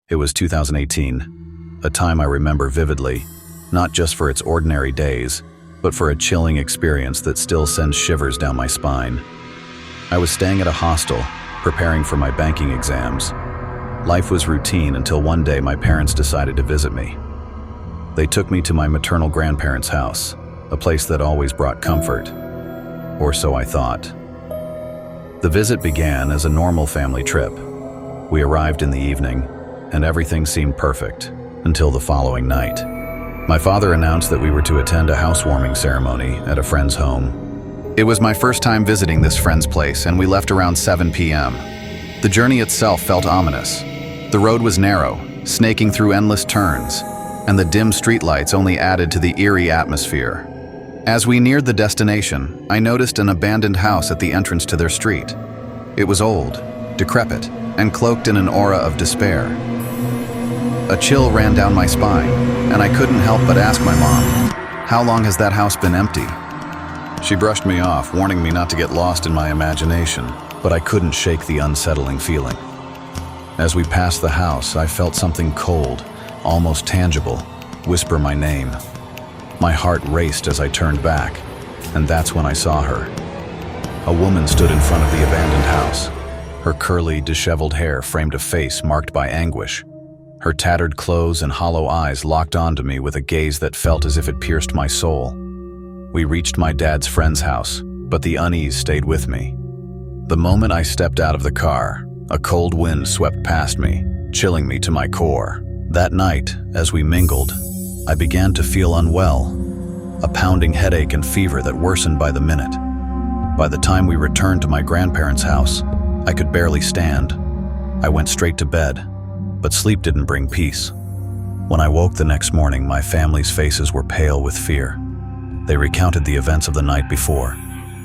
It was 2018, a time I remember vividly, not just for its ordinary days, but for a chilling experience that still sends shivers down my spine. I was staying at a hostel, preparing for my banking exams. Life was routine until one day my parents decided to visit me. They took me to my maternal grandparents' house, a place that always brought comfort. Or so I thought. The visit began as a normal family trip. We arrived in the evening, and everything seemed perfect, until the following night. My father announced that we were to attend a housewarming ceremony at a friend's home. It was my first time visiting this friend's place, and we left around 7 p.m. The journey itself felt ominous. The road was narrow, snaking through endless turns, and the dim streetlights only added to the eerie atmosphere. As we neared the destination, I noticed an abandoned house at the entrance to their street. It was old, decrepit, and cloaked in an aura of despair. A chill ran down my spine, and I couldn't help but ask my mom, "How long has that house been empty?" She brushed me off, warning me not to get lost in my imagination, but I couldn't shake the unsettling feeling. As we passed the house, I felt something cold, almost tangible, whisper my name. My heart raced as I turned back, and that's when I saw her. A woman stood in front of the abandoned house. Her curly, disheveled hair framed a face marked by anguish. Her tattered clothes and hollow eyes locked onto me with a gaze that felt as if it pierced my soul. We reached my dad's friend's house, but the unease stayed with me. The moment I stepped out of the car, a cold wind swept past me, chilling me to my core. That night, as we mingled, I began to feel unwell, a pounding headache and fever that worsened by the minute. By the time we returned to my grandparents' house, I could barely stand. I went straight to bed, but sleep didn't bring peace. When I woke the next morning, my family's faces were pale with fear. They recounted the events of the night before,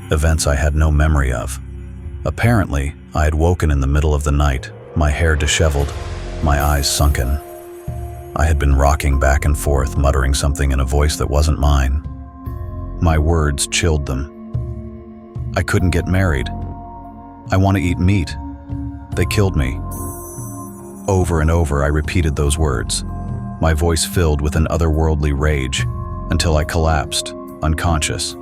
events I had no memory of. Apparently, I had woken in the middle of the night, my hair disheveled, my eyes sunken. I had been rocking back and forth, muttering something in a voice that wasn't mine. My words chilled them. I couldn't get married. I want to eat meat. They killed me. Over and over I repeated those words, my voice filled with an otherworldly rage, until I collapsed, unconscious.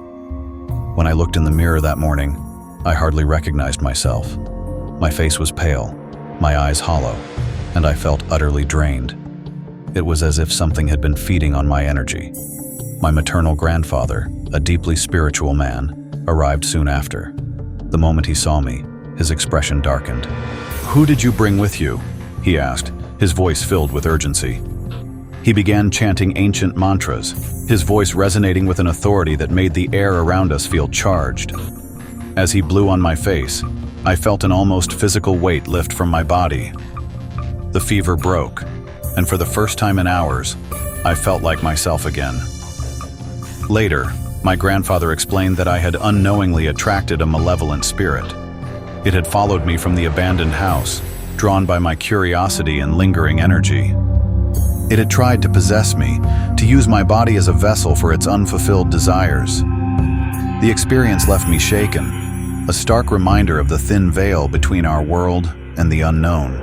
When I looked in the mirror that morning, I hardly recognized myself. My face was pale, my eyes hollow, and I felt utterly drained. It was as if something had been feeding on my energy. My maternal grandfather, a deeply spiritual man, arrived soon after. The moment he saw me, his expression darkened. "Who did you bring with you?" he asked, his voice filled with urgency. He began chanting ancient mantras, his voice resonating with an authority that made the air around us feel charged. As he blew on my face, I felt an almost physical weight lift from my body. The fever broke, and for the first time in hours, I felt like myself again. Later, my grandfather explained that I had unknowingly attracted a malevolent spirit. It had followed me from the abandoned house, drawn by my curiosity and lingering energy. It had tried to possess me, to use my body as a vessel for its unfulfilled desires. The experience left me shaken, a stark reminder of the thin veil between our world and the unknown.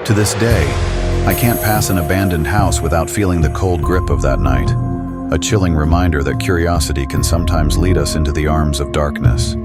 To this day, I can't pass an abandoned house without feeling the cold grip of that night, a chilling reminder that curiosity can sometimes lead us into the arms of darkness.